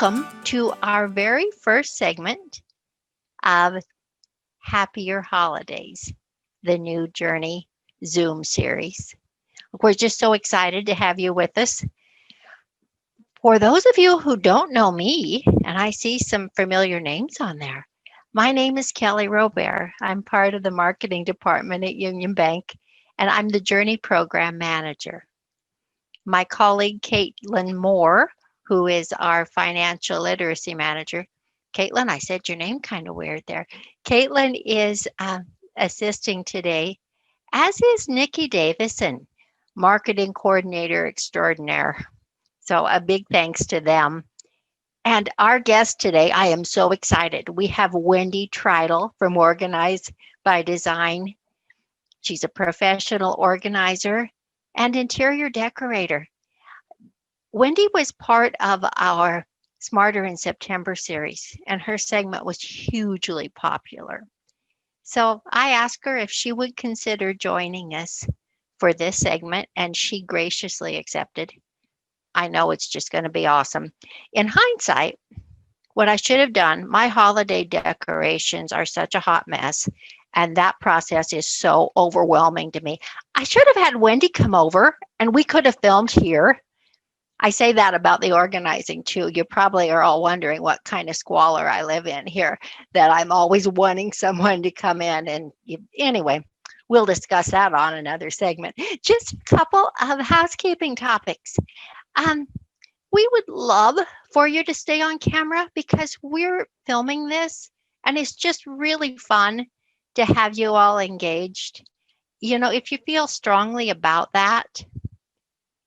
Welcome to our very first segment of Happier Holidays, the new Journey Zoom series. We're just so excited to have you with us. For those of you who don't know me, and I see some familiar names on there, my name is Kelly Robert. I'm part of the marketing department at Union Bank, and I'm the Journey Program Manager. My colleague, Caitlin Moore, who is our financial literacy manager. Caitlin, I said your name kind of weird there. Caitlin is assisting today, as is Nikki Davison, marketing coordinator extraordinaire. So a big thanks to them. And our guest today, I am so excited. We have Wendy Tridle from Organize by Design. She's a professional organizer and interior decorator. Wendy was part of our Smarter in September series, and her segment was hugely popular. So I asked her if she would consider joining us for this segment, and she graciously accepted. I know it's just going to be awesome. In hindsight, what I should have done, my holiday decorations are such a hot mess, and that process is so overwhelming to me. I should have had Wendy come over, and we could have filmed here. I say that about the organizing too. You probably are all wondering what kind of squalor I live in here, that I'm always wanting someone to come in. And anyway, we'll discuss that on another segment. Just a couple of housekeeping topics. We would love for you to stay on camera because we're filming this and it's just really fun to have you all engaged. You know, if you feel strongly about that,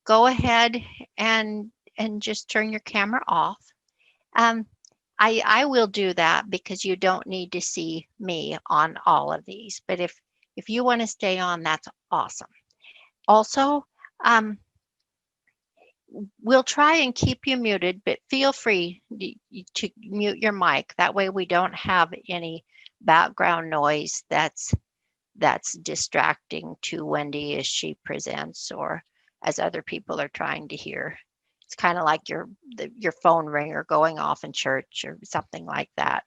go ahead and just turn your camera off. I will do that because you don't need to see me on all of these. But if you want to stay on, that's awesome. Also, we'll try and keep you muted, but feel free to mute your mic. That way we don't have any background noise that's distracting to Wendy as she presents or as other people are trying to hear. It's kind of like your phone ringer going off in church or something like that.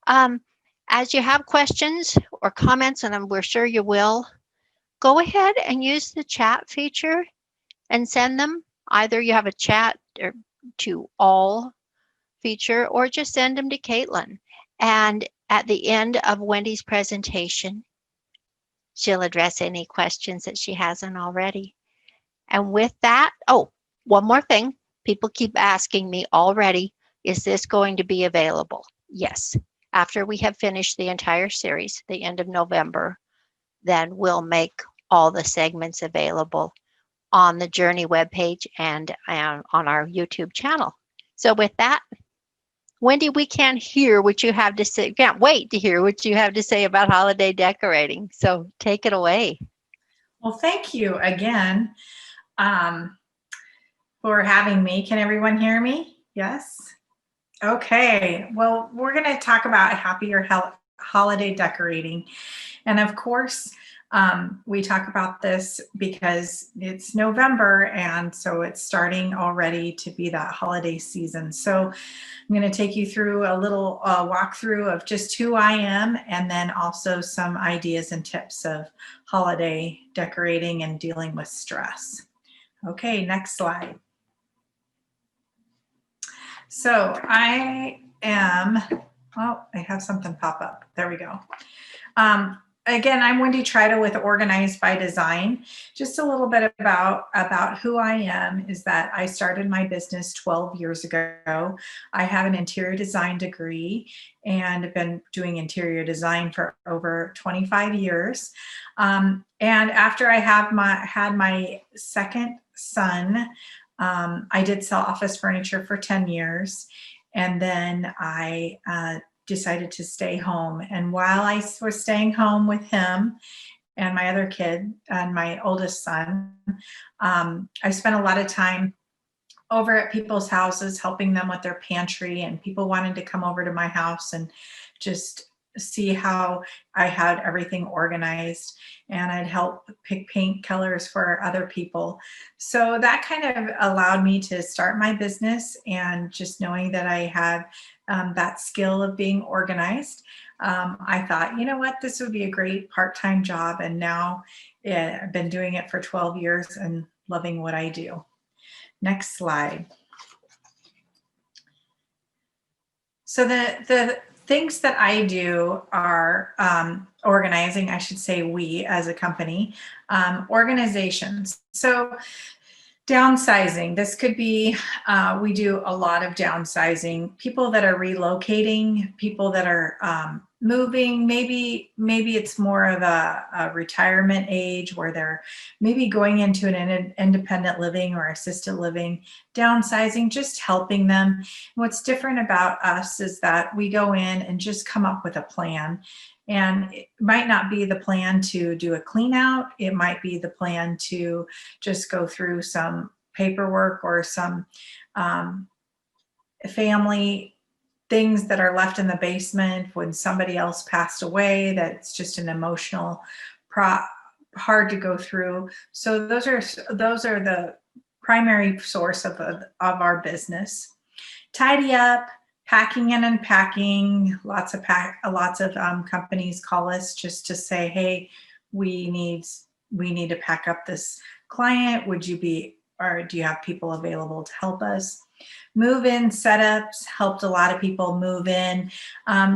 As you have questions or comments, and we're sure you will, go ahead and use the chat feature and send them. Either you have a chat or to all feature, or just send them to Caitlin. And at the end of Wendy's presentation, she'll address any questions that she hasn't already. And with that, oh, one more thing. People keep asking me already, is this going to be available? Yes. After we have finished the entire series, the end of November, then we'll make all the segments available on the Journey webpage and on our YouTube channel. So with that, Wendy, we can't hear what you have to say. Can't wait to hear what you have to say about holiday decorating. So take it away. Well, thank you again for having me. Can everyone hear me? Yes? Okay. Well, we're going to talk about happier holiday decorating. And of course, we talk about this because it's November, and so it's starting already to be that holiday season. So I'm going to take you through a little walkthrough of just who I am, and then also some ideas and tips of holiday decorating and dealing with stress. Okay, next slide. So I am, oh, I have something pop up. There we go. Again, I'm Wendy Tridle with Organize by Design. Just a little bit about who I am is that I started my business 12 years ago. I have an interior design degree and have been doing interior design for over 25 years. And after I had my second son, I did sell office furniture for 10 years. And then I decided to stay home. And while I was staying home with him and my other kid and my oldest son, I spent a lot of time over at people's houses helping them with their pantry, and people wanted to come over to my house and just see how I had everything organized, and I'd help pick paint colors for other people. So that kind of allowed me to start my business, and just knowing that I had that skill of being organized, I thought, you know what, this would be a great part-time job. And now I've been doing it for 12 years and loving what I do. Next slide. So the things that I do are organizing, I should say we as a company, organizations. So downsizing, this could be, we do a lot of downsizing, people that are relocating, people that are moving, maybe it's more of a retirement age where they're maybe going into an independent living or assisted living, downsizing, just helping them. What's different about us is that we go in and just come up with a plan. And it might not be the plan to do a clean out. It might be the plan to just go through some paperwork or some family things that are left in the basement when somebody else passed away, that's just an emotional hard to go through. So those are the primary source of our business. Tidy up, packing and unpacking. Lots of companies call us just to say, hey, we need to pack up this client. Would you be, or do you have people available to help us? Move-in setups helped a lot of people move in.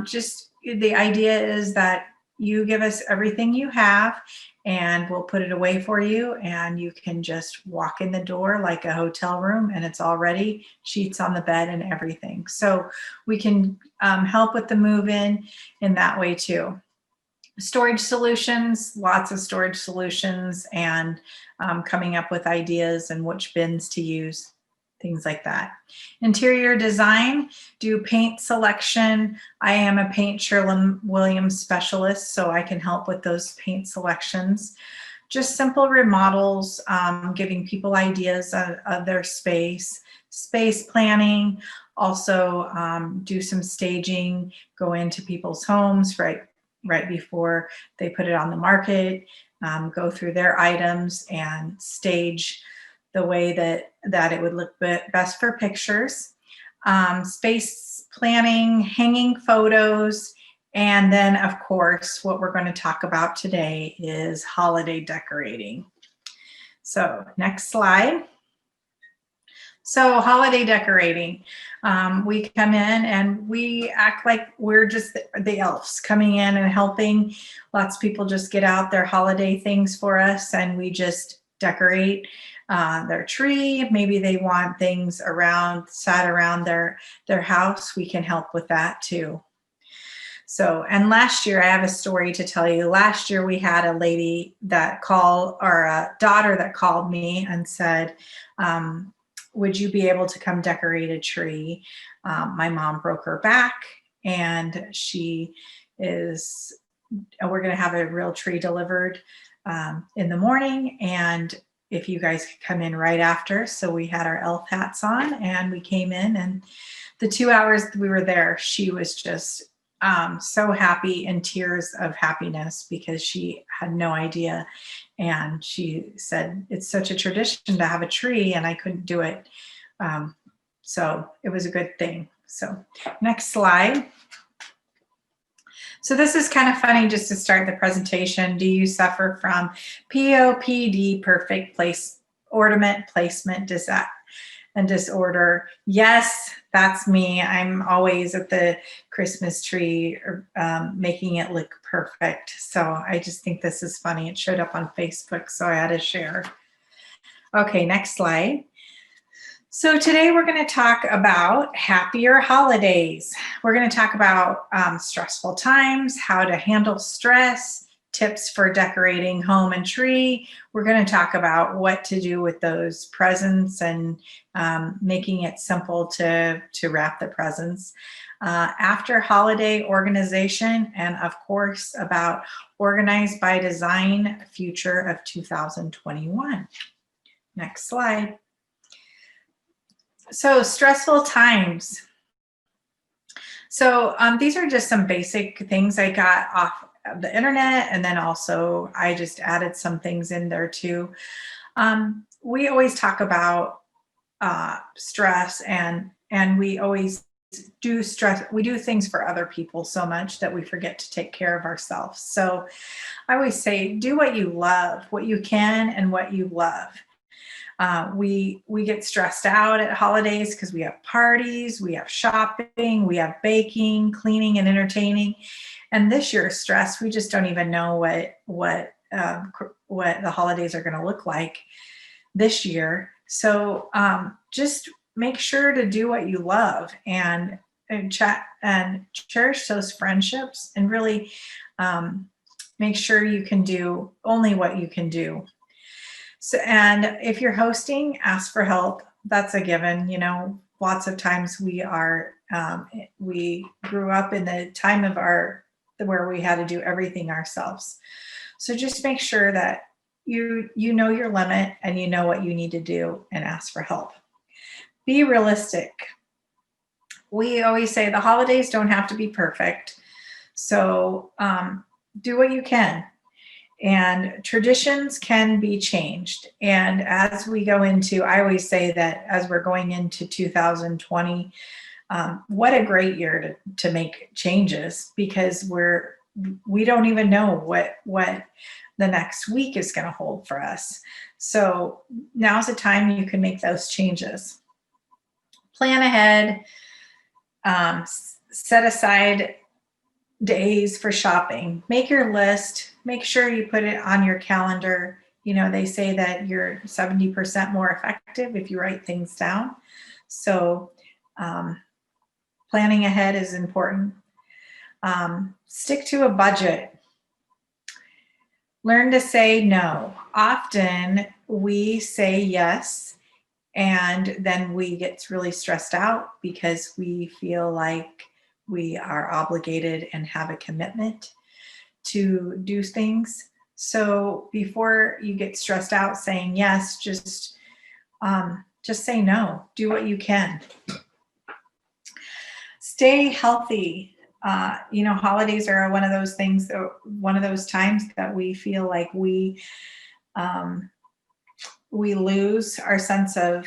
Just the idea is that you give us everything you have and we'll put it away for you, and you can just walk in the door like a hotel room and it's all ready, sheets on the bed and everything. So we can help with the move-in in that way too. Storage solutions, lots of storage solutions, and coming up with ideas and which bins to use, things like that. Interior design, do paint selection. I am a paint Sherwin-Williams specialist, so I can help with those paint selections. Just simple remodels, giving people ideas of their space planning, also do some staging, go into people's homes right before they put it on the market, go through their items and stage the way that it would look best for pictures. Space planning, hanging photos, and then of course what we're going to talk about today is holiday decorating. So next slide. So holiday decorating, we come in and we act like we're just the elves coming in and helping. Lots of people just get out their holiday things for us, and we just decorate their tree. Maybe they want things sat around their house. We can help with that too. So, and last year, I have a story to tell you. Last year, we had a lady that called, or a daughter that called me and said, would you be able to come decorate a tree? My mom broke her back, and we're going to have a real tree delivered in the morning, and if you guys could come in right after. So we had our elf hats on and we came in, and the 2 hours we were there, she was just so happy, in tears of happiness, because she had no idea. And she said, it's such a tradition to have a tree and I couldn't do it. So it was a good thing. So next slide. So this is kind of funny just to start the presentation. Do you suffer from POPD, perfect place, ornament placement and disorder? Yes, that's me. I'm always at the Christmas tree making it look perfect. So I just think this is funny. It showed up on Facebook, so I had to share. Okay, next slide. So today we're going to talk about happier holidays. We're going to talk about stressful times, how to handle stress, tips for decorating home and tree. We're going to talk about what to do with those presents and making it simple to wrap the presents. After holiday organization, and of course about Organized by Design, future of 2021. Next slide. So stressful times. So these are just some basic things I got off of the internet, and then also I just added some things in there too. We always talk about stress, and we always do stress. We do things for other people so much that we forget to take care of ourselves. So I always say, do what you love, what you can, and what you love. We get stressed out at holidays because we have parties, we have shopping, we have baking, cleaning, and entertaining. And this year's stress, we just don't even know what the holidays are going to look like this year. So just make sure to do what you love, and chat and cherish those friendships, and really make sure you can do only what you can do. So, and if you're hosting, ask for help. That's a given. You know, lots of times we grew up in the time of where we had to do everything ourselves. So just make sure that you know your limit, and you know what you need to do, and ask for help. Be realistic. We always say the holidays don't have to be perfect. So do what you can. And traditions can be changed. And as we go into, I always say that as we're going into 2020, what a great year to make changes, because we don't even know what the next week is going to hold for us. So now's the time you can make those changes. Plan ahead, set aside days for shopping, make your list, make sure you put it on your calendar. You know, they say that you're 70% more effective if you write things down. So planning ahead is important. Stick to a budget. Learn to say no. Often we say yes, and then we get really stressed out because we feel like we are obligated and have a commitment to do things. So before you get stressed out saying yes, just say no. Do what you can. Stay healthy. You know, holidays are one of those things, one of those times that we feel like we lose our sense of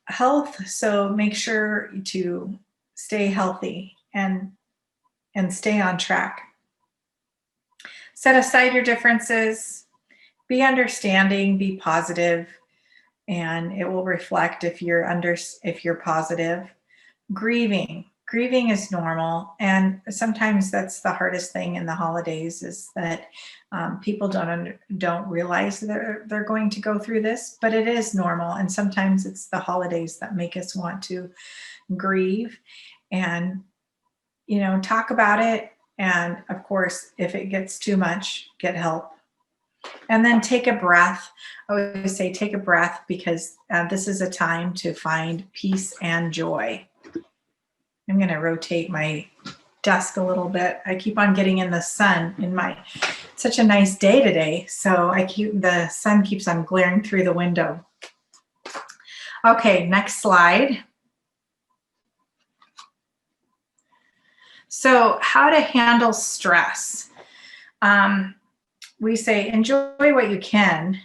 health. So make sure to stay healthy and stay on track. Set aside your differences, be understanding, be positive, and it will reflect if you're positive. Grieving is normal, and sometimes that's the hardest thing in the holidays, is that people don't realize they're going to go through this, but it is normal. And sometimes it's the holidays that make us want to grieve, and talk about it. And of course, if it gets too much, get help. And then take a breath. I always say take a breath, because this is a time to find peace and joy. I'm going to rotate my desk a little bit. I keep on getting in the sun such a nice day today. So the sun keeps on glaring through the window. Okay, next slide. So how to handle stress. We say enjoy what you can,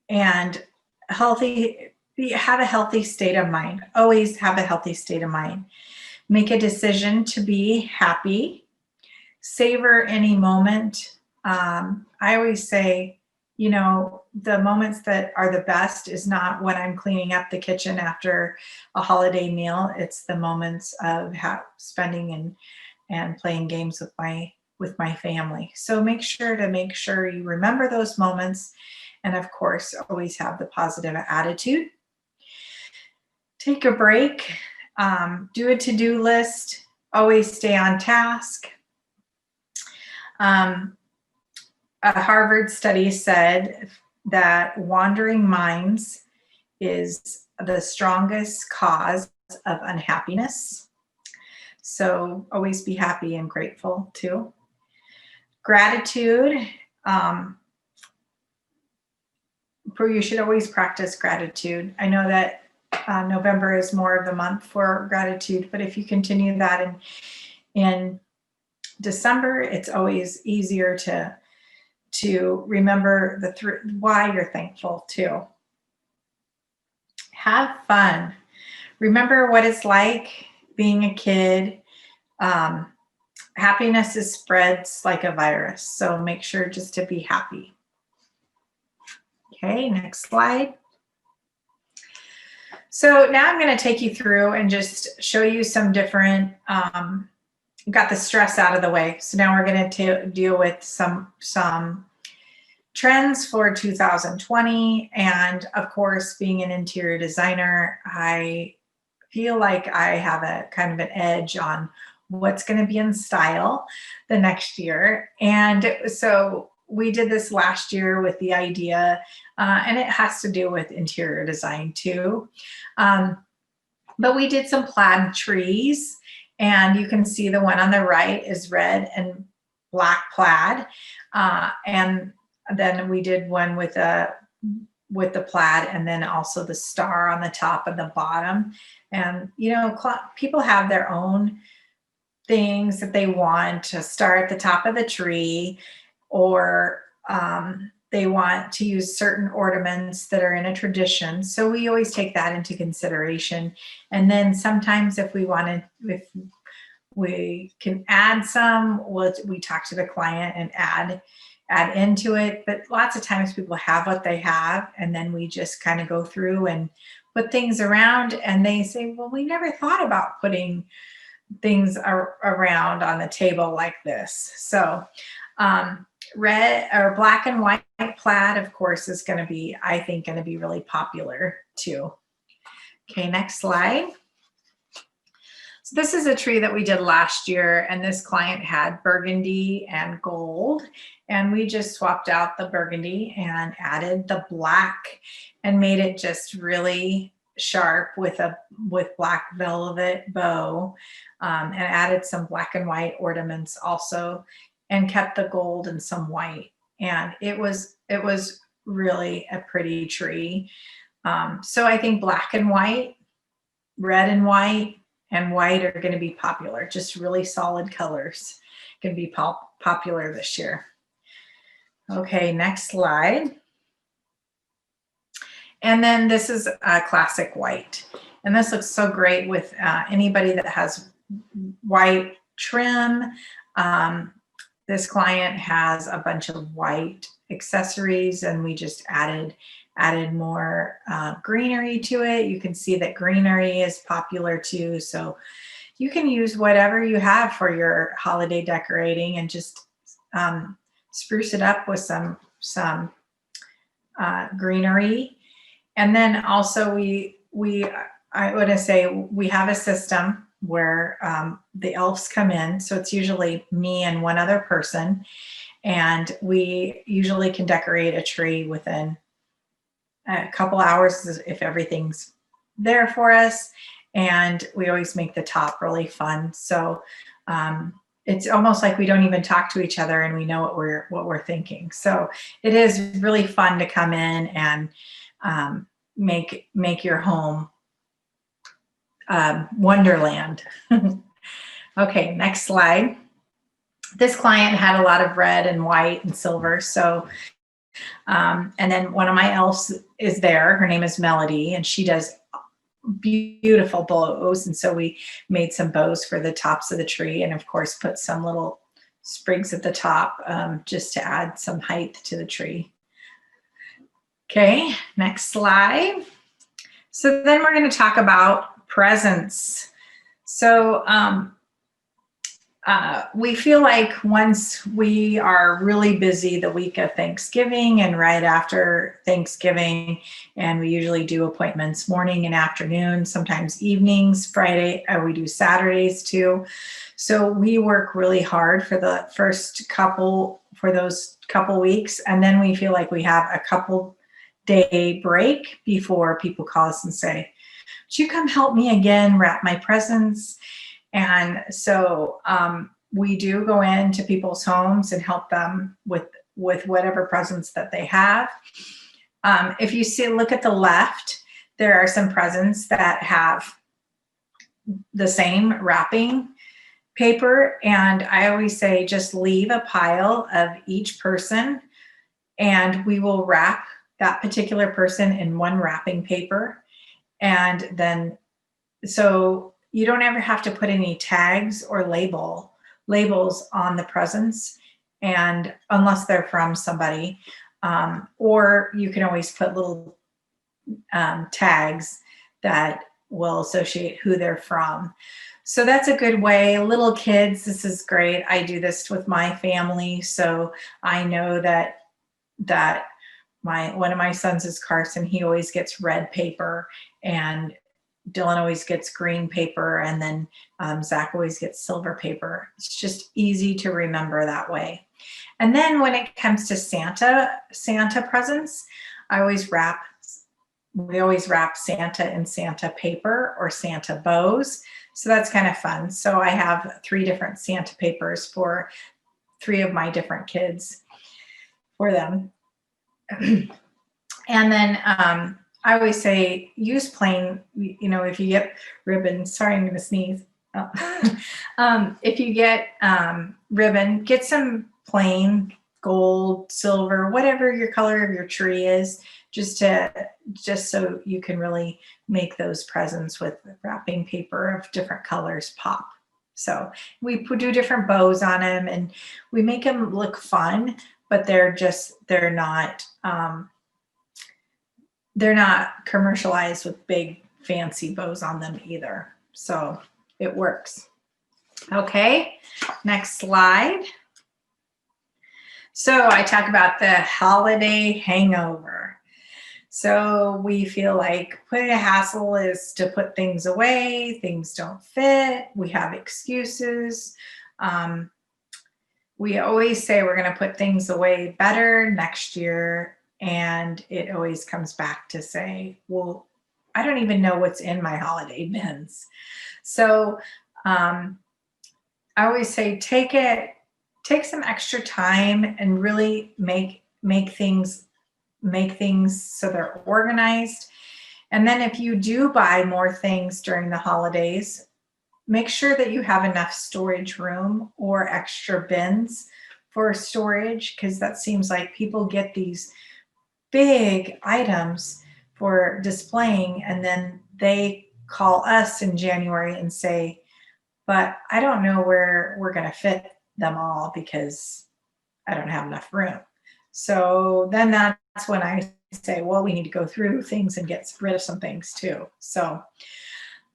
and have a healthy state of mind. Always have a healthy state of mind. Make a decision to be happy. Savor any moment. I always say, the moments that are the best is not when I'm cleaning up the kitchen after a holiday meal. It's the moments of spending and playing games with my family. So make sure you remember those moments, and of course, always have the positive attitude. Take a break. Do a to-do list. Always stay on task. A Harvard study said that wandering minds is the strongest cause of unhappiness. So always be happy and grateful too. Gratitude. You should always practice gratitude. I know that November is more of the month for gratitude, but if you continue that in December, it's always easier to remember why you're thankful too. Have fun. Remember what it's like being a kid. Happiness spreads like a virus, so make sure just to be happy. Okay, next slide. So now I'm going to take you through and just show you some different, got the stress out of the way. So now we're going to deal with some trends for 2020. And of course, being an interior designer, I feel like I have a kind of an edge on what's going to be in style the next year. And so we did this last year with the idea, and it has to do with interior design too. But we did some plaid trees, and you can see the one on the right is red and black plaid. And then we did one with the plaid, and then also the star on the top and the bottom. And, you know, people have their own things that they want, to star at the top of the tree, or they want to use certain ornaments that are in a tradition. So we always take that into consideration. And then sometimes if we can add some, we talk to the client and add into it. But lots of times people have what they have, and then we just kind of go through and put things around, and they say, well, we never thought about putting things around on the table like this. So red or black and white plaid, of course, is going to be, I think, going to be really popular too. Okay, next slide. So this is a tree that we did last year, and this client had burgundy and gold, and we just swapped out the burgundy and added the black and made it just really sharp with black velvet bow, and added some black and white ornaments also, and kept the gold and some white. And it was really a pretty tree. So I think black and white, red and white are going to be popular. Just really solid colors can be popular this year. Okay, next slide. And then this is a classic white. And this looks so great with anybody that has white trim. This client has a bunch of white accessories, and we just added more greenery to it. You can see that greenery is popular too. So you can use whatever you have for your holiday decorating and just spruce it up with some greenery. And then also I want to say we have a system where the elves come in. So it's usually me and one other person. And we usually can decorate a tree within a couple hours if everything's there for us. And we always make the top really fun. So it's almost like we don't even talk to each other, and we know what we're thinking. So it is really fun to come in and make your home wonderland. Okay, next slide. This client had a lot of red and white and silver. So, and then one of my elves is there. Her name is Melody, and she does beautiful bows. And so we made some bows for the tops of the tree, and of course put some little sprigs at the top just to add some height to the tree. Okay, next slide. So then we're going to talk about presents. So we feel like once we are really busy the week of Thanksgiving and right after Thanksgiving, and we usually do appointments morning and afternoon, sometimes evenings, Friday, we do Saturdays too. So we work really hard for those couple weeks, and then we feel like we have a couple day break before people call us and say, would you come help me again wrap my presents? And so we do go into people's homes and help them with whatever presents that they have. If you look at the left, there are some presents that have the same wrapping paper, and I always say just leave a pile of each person and we will wrap that particular person in one wrapping paper. And then, so you don't ever have to put any tags or labels on the presents, and unless they're from somebody, or you can always put little tags that will associate who they're from. So that's a good way. Little kids, this is great. I do this with my family, so I know that one of my sons is Carson. He always gets red paper, and Dylan always gets green paper, and then Zach always gets silver paper. It's just easy to remember that way. And then when it comes to Santa presents, we always wrap Santa in Santa paper or Santa bows. So that's kind of fun. So I have 3 different Santa papers for 3 of my different kids for them. And then I always say use plain, if you get ribbon, sorry, I'm going to sneeze. If you get ribbon, get some plain gold, silver, whatever your color of your tree is, just so you can really make those presents with wrapping paper of different colors pop. So we do different bows on them, and we make them look fun, but they're not commercialized with big fancy bows on them either. So it works. Okay, next slide. So I talk about the holiday hangover. So we feel like putting a hassle is to put things away, things don't fit, we have excuses. We always say we're going to put things away better next year, and it always comes back to say, well, I don't even know what's in my holiday bins. So I always say take some extra time and really make things so they're organized. And then if you do buy more things during the holidays, make sure that you have enough storage room or extra bins for storage, because that seems like people get these big items for displaying, and then they call us in January and say, but I don't know where we're going to fit them all because I don't have enough room. So then that's when I say, well, we need to go through things and get rid of some things too. So,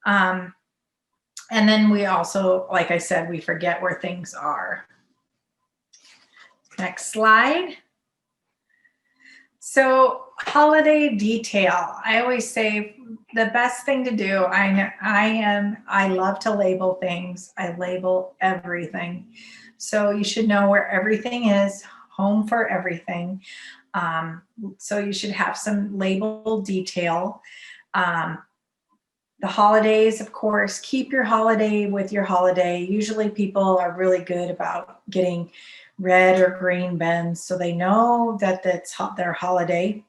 and then we also, like I said, we forget where things are. Next slide. So holiday detail. I always say the best thing to do, I love to label things. I label everything. So you should know where everything is, home for everything. So you should have some label detail. The holidays, of course, keep your holiday with your holiday. Usually people are really good about getting red or green bins, so they know that that's their holiday.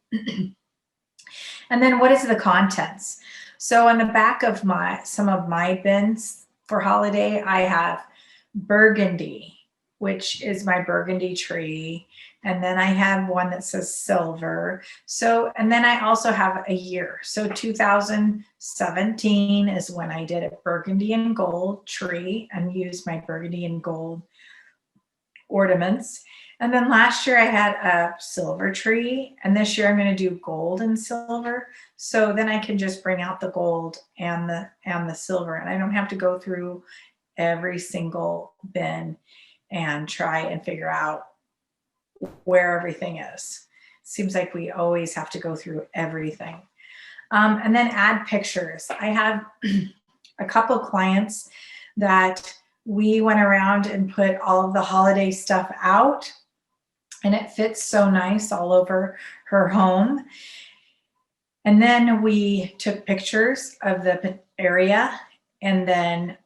And then what is the contents? So on the back of some of my bins for holiday, I have burgundy, which is my burgundy tree. And then I have one that says silver. So, and then I also have a year. So 2017 is when I did a burgundy and gold tree and used my burgundy and gold ornaments. And then last year I had a silver tree, and this year I'm going to do gold and silver. So then I can just bring out the gold and the silver, and I don't have to go through every single bin and try and figure out where everything is. Seems like we always have to go through everything. And then add pictures. I have a couple clients that we went around and put all of the holiday stuff out, and it fits so nice all over her home. And then we took pictures of the area, and then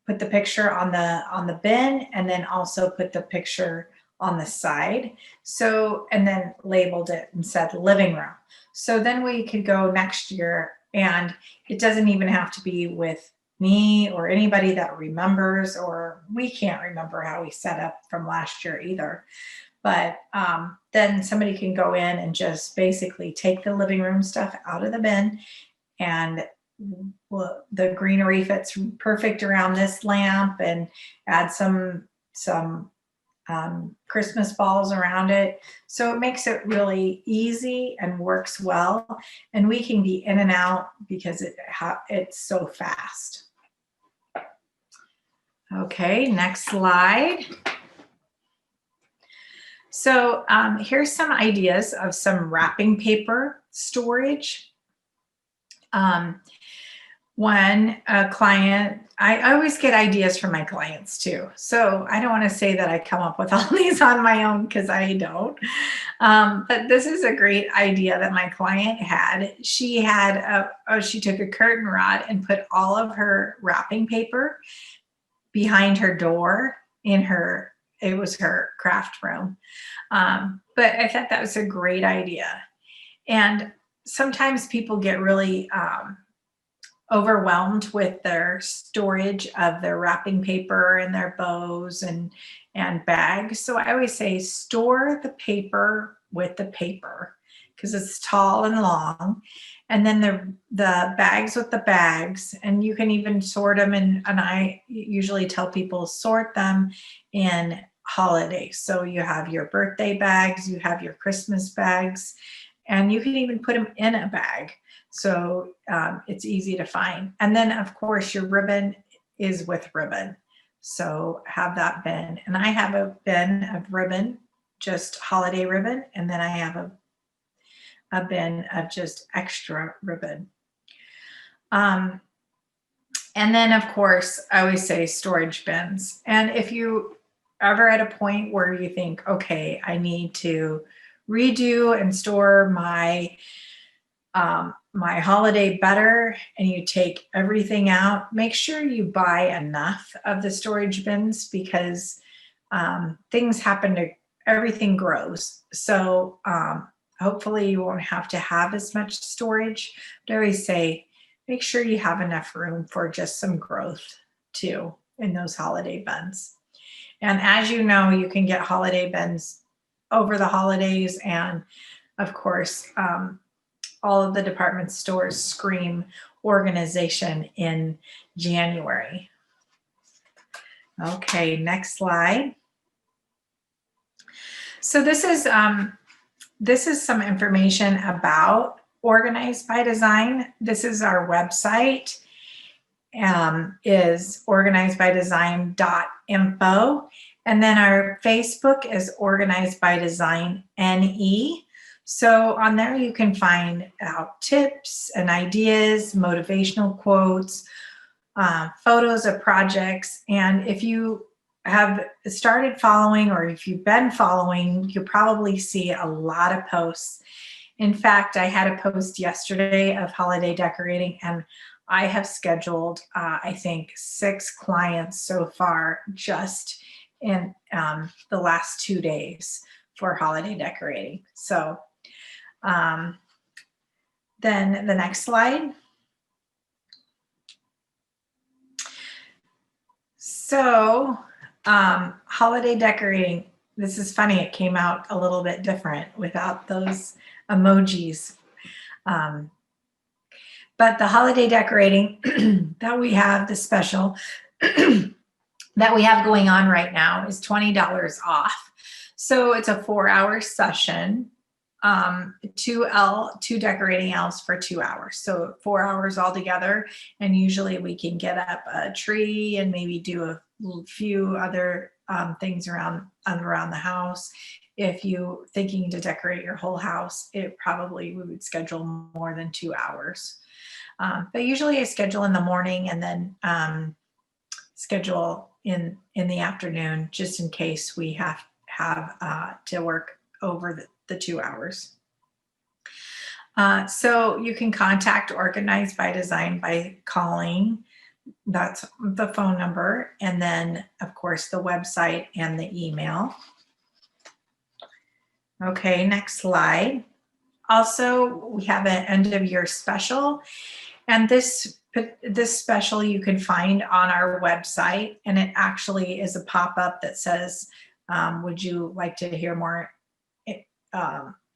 put the picture on the bin, and then also put the picture on the side. So, and then labeled it and said living room. So then we could go next year, and it doesn't even have to be with me or anybody that remembers, or we can't remember how we set up from last year either. But then somebody can go in and just basically take the living room stuff out of the bin, and the greenery fits perfect around this lamp, and add some Christmas balls around it. So it makes it really easy and works well. And we can be in and out because it's so fast. Okay, next slide. So here's some ideas of some wrapping paper storage. When a client, I always get ideas from my clients too. So I don't want to say that I come up with all these on my own, because I don't. But this is a great idea that my client had. She took a curtain rod and put all of her wrapping paper behind her door it was her craft room. But I thought that was a great idea. And sometimes people get really overwhelmed with their storage of their wrapping paper and their bows and bags. So I always say store the paper with the paper, because it's tall and long. And then the bags with the bags, and you can even sort them. And I usually tell people sort them in holidays. So you have your birthday bags, you have your Christmas bags, and you can even put them in a bag. So it's easy to find. And then of course your ribbon is with ribbon. So have that bin. And I have a bin of ribbon, just holiday ribbon. And then I have a bin of just extra ribbon. And then of course, I always say storage bins. And if you ever at a point where you think, okay, I need to redo and store my holiday better, and you take everything out, make sure you buy enough of the storage bins, because things happen everything grows. So hopefully you won't have to have as much storage. But I always say, make sure you have enough room for just some growth too in those holiday bins. And as you know, you can get holiday bins over the holidays. And of course, all of the department stores scream organization in January. Okay, next slide. So this is some information about Organized by Design. This is our website, is organizedbydesign.info. And then our Facebook is Organized by Design NE. So on there you can find out tips and ideas, motivational quotes, photos of projects. And if you have started following, or if you've been following, you'll probably see a lot of posts. In fact, I had a post yesterday of holiday decorating, and I have scheduled, I think, 6 clients so far just in the last 2 days for holiday decorating. So then the next slide. So holiday decorating, this is funny, it came out a little bit different without those emojis. But the holiday decorating that we have, the special that we have going on right now, is $20 off. So it's a 4-hour session, 2 decorating elves for 2 hours. So 4 hours altogether. And usually we can get up a tree and maybe do a few other things around the house. If you're thinking to decorate your whole house, we would schedule more than 2 hours. But usually I schedule in the morning, and then schedule in the afternoon, just in case we have to work over the 2 hours. So you can contact Organized by Design by calling. That's the phone number. And then, of course, the website and the email. Okay, next slide. Also, we have an end of year special, and this special you can find on our website, and it actually is a pop-up that says, would you like to hear more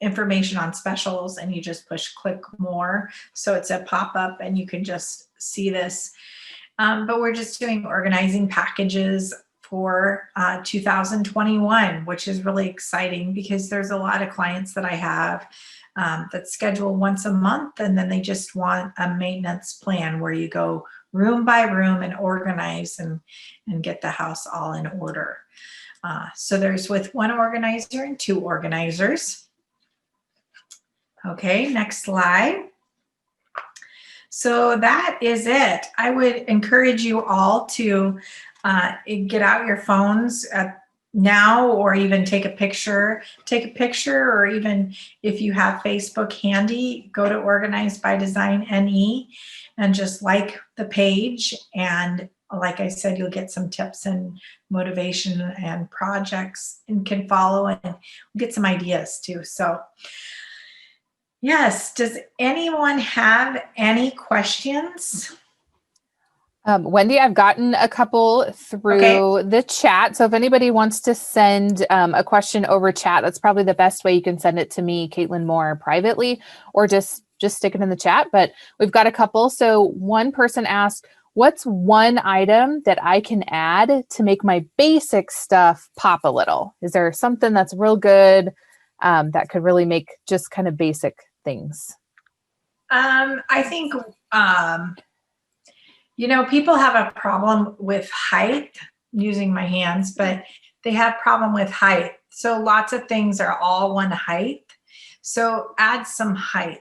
information on specials? And you just push click more. So it's a pop-up and you can just see this. But we're just doing organizing packages for 2021, which is really exciting because there's a lot of clients that I have that schedule once a month, and then they just want a maintenance plan where you go room by room and organize and get the house all in order. So there's with one organizer and two organizers. Okay, next slide. So that is it. I would encourage you all to get out your phones now, or even take a picture, or even if you have Facebook handy, go to Organized by Design NE and just like the page. And like I said, you'll get some tips and motivation and projects, and can follow and get some ideas too. So yes, does anyone have any questions? Wendy, I've gotten a couple through the chat. So if anybody wants to send a question over chat, that's probably the best way. You can send it to me, Caitlin Moore, privately, or just stick it in the chat. But we've got a couple. So one person asked, what's one item that I can add to make my basic stuff pop a little? Is there something that's real good that could really make just kind of basic things? I think, people have a problem with height, using my hands, but they have problem with height. So lots of things are all one height. So add some height.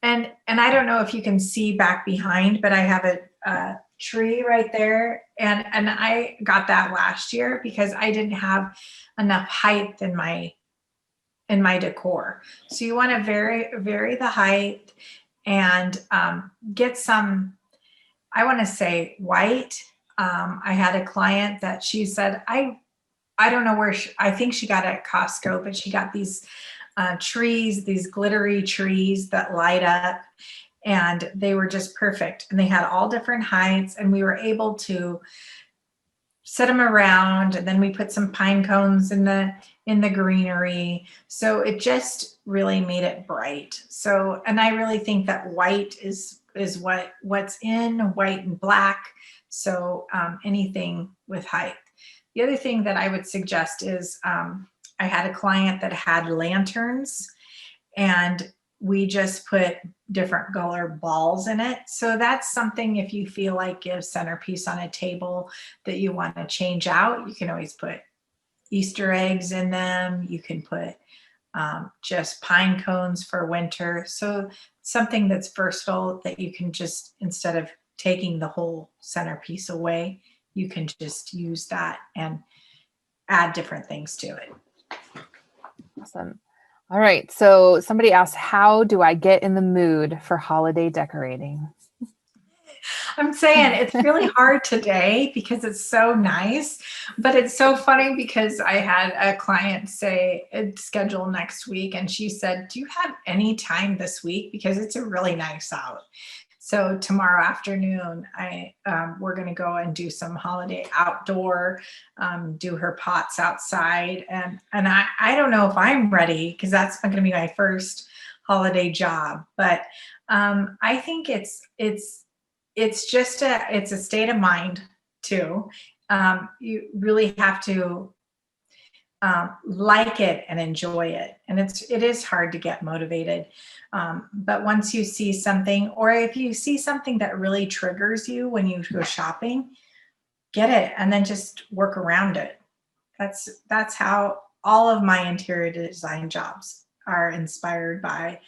And I don't know if you can see back behind, but I have a tree right there. And I got that last year because I didn't have enough height in my decor. So you want to vary the height and get some, I want to say white. I had a client that she said, I don't know where I think she got it at Costco, but she got these trees, these glittery trees that light up, and they were just perfect. And they had all different heights, and we were able to set them around, and then we put some pine cones in the greenery. So it just really made it bright. So, and I really think that white is what's in, white and black. So anything with height. The other thing that I would suggest is I had a client that had lanterns, and we just put different color balls in it. So that's something, if you feel like gives centerpiece on a table that you want to change out, you can always put Easter eggs in them. You can put just pine cones for winter. So something that's versatile that you can just, instead of taking the whole centerpiece away, you can just use that and add different things to it. Awesome. All right. So somebody asked, how do I get in the mood for holiday decorating? I'm saying it's really hard today because it's so nice, but it's so funny because I had a client say schedule next week, and she said, do you have any time this week? Because it's a really nice out. So tomorrow afternoon, we're going to go and do some holiday outdoor, do her pots outside. And I don't know if I'm ready because that's not going to be my first holiday job. But I think it's just it's a state of mind too. You really have to like it and enjoy it. And it is hard to get motivated. But once you see something, or if you see something that really triggers you when you go shopping, get it and then just work around it. That's how all of my interior design jobs are inspired by.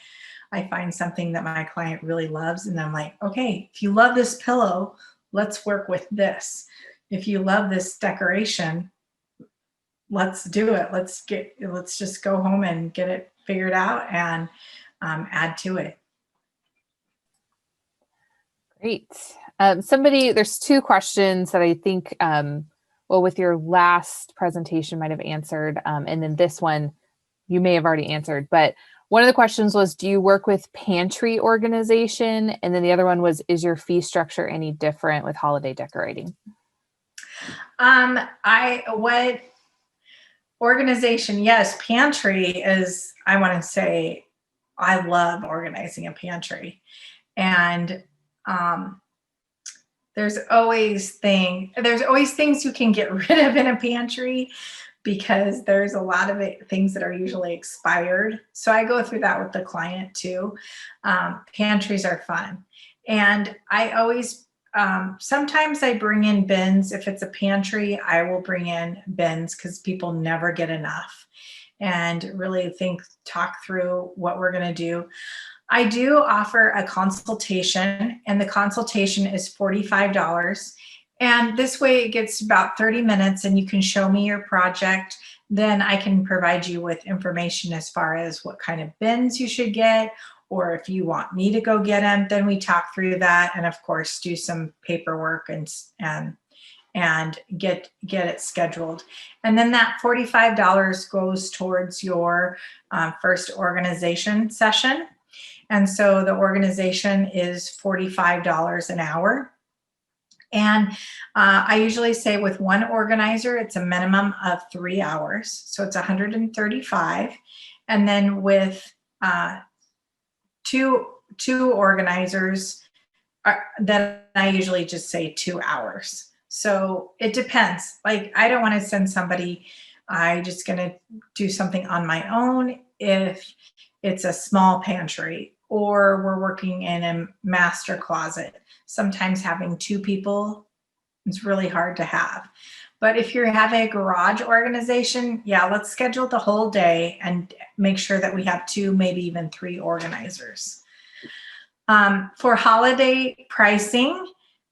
I find something that my client really loves, and I'm like, okay, if you love this pillow, let's work with this. If you love this decoration, let's do it. Let's just go home and get it figured out and add to it. Great. There's two questions that I think, with your last presentation might have answered. And then this one, you may have already answered, but one of the questions was, do you work with pantry organization? And then the other one was, is your fee structure any different with holiday decorating? What organization? Yes, pantry is, I want to say, I love organizing a pantry. And there's always things you can get rid of in a pantry, because there's a lot of things that are usually expired. So I go through that with the client too. Pantries are fun. And I always, sometimes I bring in bins. If it's a pantry, I will bring in bins because people never get enough, and really talk through what we're going to do. I do offer a consultation, and the consultation is $45. And this way it gets about 30 minutes and you can show me your project. Then I can provide you with information as far as what kind of bins you should get, or if you want me to go get them, then we talk through that. And of course, do some paperwork and get it scheduled. And then that $45 goes towards your first organization session. And so the organization is $45 an hour. And I usually say with one organizer, it's a minimum of 3 hours. So it's 135. And then with two organizers, then I usually just say 2 hours. So it depends. Like, I don't want to send somebody, I'm just going to do something on my own if it's a small pantry, or we're working in a master closet. Sometimes having 2 people is really hard to have. But if you're having a garage organization, yeah, let's schedule the whole day and make sure that we have 2, maybe even 3 organizers. For holiday pricing,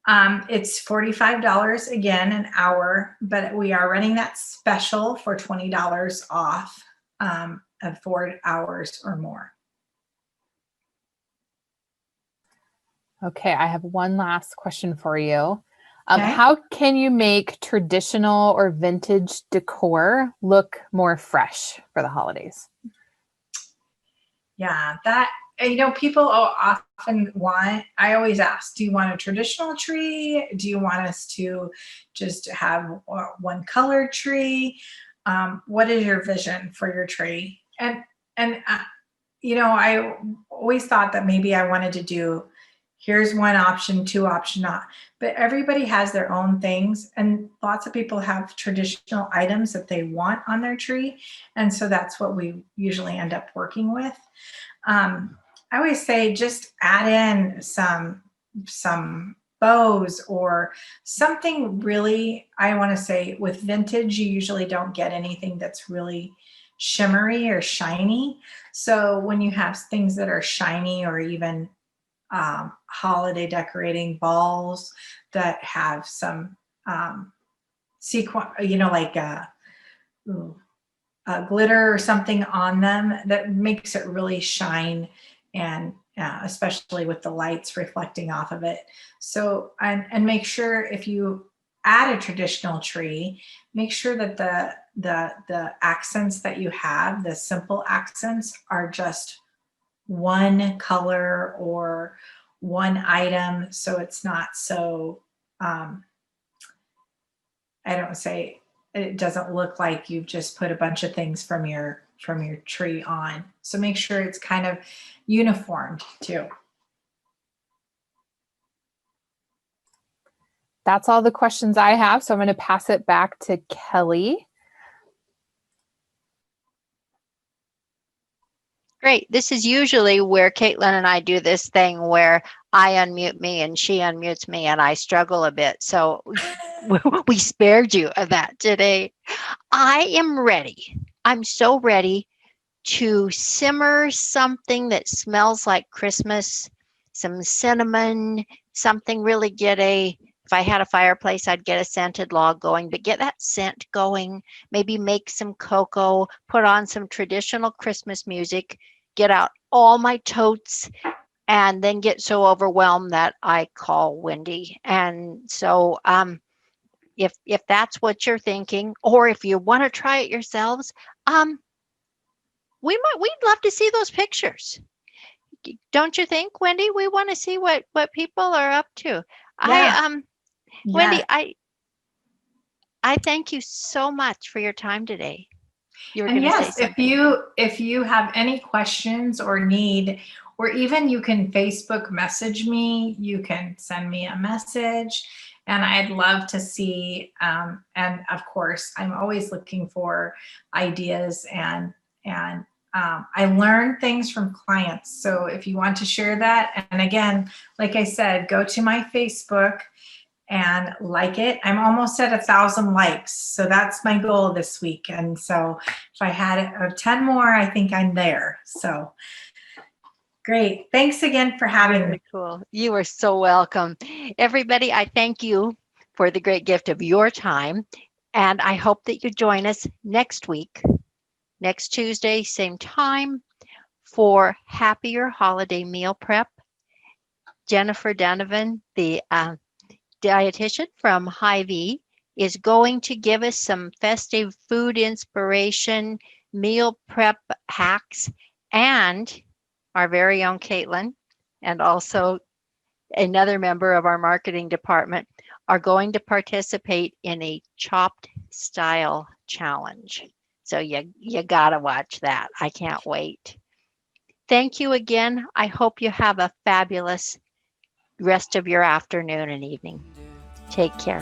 it's $45 again an hour, but we are running that special for $20 off of 4 hours or more. Okay, I have one last question for you. Okay. How can you make traditional or vintage decor look more fresh for the holidays? Yeah, that, people often I always ask, do you want a traditional tree? Do you want us to just have one colored tree? What is your vision for your tree? And I always thought that maybe I wanted to do, here's one option, 2 option, but everybody has their own things, and lots of people have traditional items that they want on their tree. And so that's what we usually end up working with. I always say just add in some bows or something really, I want to say with vintage, you usually don't get anything that's really shimmery or shiny. So when you have things that are shiny, or even holiday decorating balls that have some sequin, like glitter or something on them, that makes it really shine, and especially with the lights reflecting off of it. So, and make sure if you add a traditional tree, make sure that the accents that you have, the simple accents, are just one color or one item, so it's not so it doesn't look like you've just put a bunch of things from your tree on. So make sure it's kind of uniformed too. That's all the questions I have, so I'm going to pass it back to Kelly. Great. This is usually where Caitlin and I do this thing where I unmute me and she unmutes me and I struggle a bit. So we spared you of that today. I am ready. I'm so ready to simmer something that smells like Christmas, some cinnamon, something really if I had a fireplace, I'd get a scented log going, but get that scent going, maybe make some cocoa, put on some traditional Christmas music, get out all my totes, and then get so overwhelmed that I call Wendy. And so if that's what you're thinking, or if you want to try it yourselves, we'd love to see those pictures. Don't you think, Wendy? We want to see what people are up to. Yeah. Wendy, Yes. I thank you so much for your time today. You were And going to say yes, something. if you have any questions or need, or even you can Facebook message me, you can send me a message, and I'd love to see. And of course, I'm always looking for ideas and I learn things from clients. So if you want to share that, and again, like I said, go to my Facebook and like it. I'm almost at 1,000 likes. So that's my goal this week. And so if I had 10 more, I think I'm there. So great. Thanks again for having me. Very cool. You are so welcome. Everybody, I thank you for the great gift of your time. And I hope that you join us next week, next Tuesday, same time, for Happier Holiday Meal Prep. Jennifer Donovan, the dietitian from Hy-Vee, is going to give us some festive food inspiration, meal prep hacks, and our very own Caitlin, and also another member of our marketing department, are going to participate in a chopped style challenge. So you gotta watch that. I can't wait. Thank you again. I hope you have a fabulous rest of your afternoon and evening. Take care.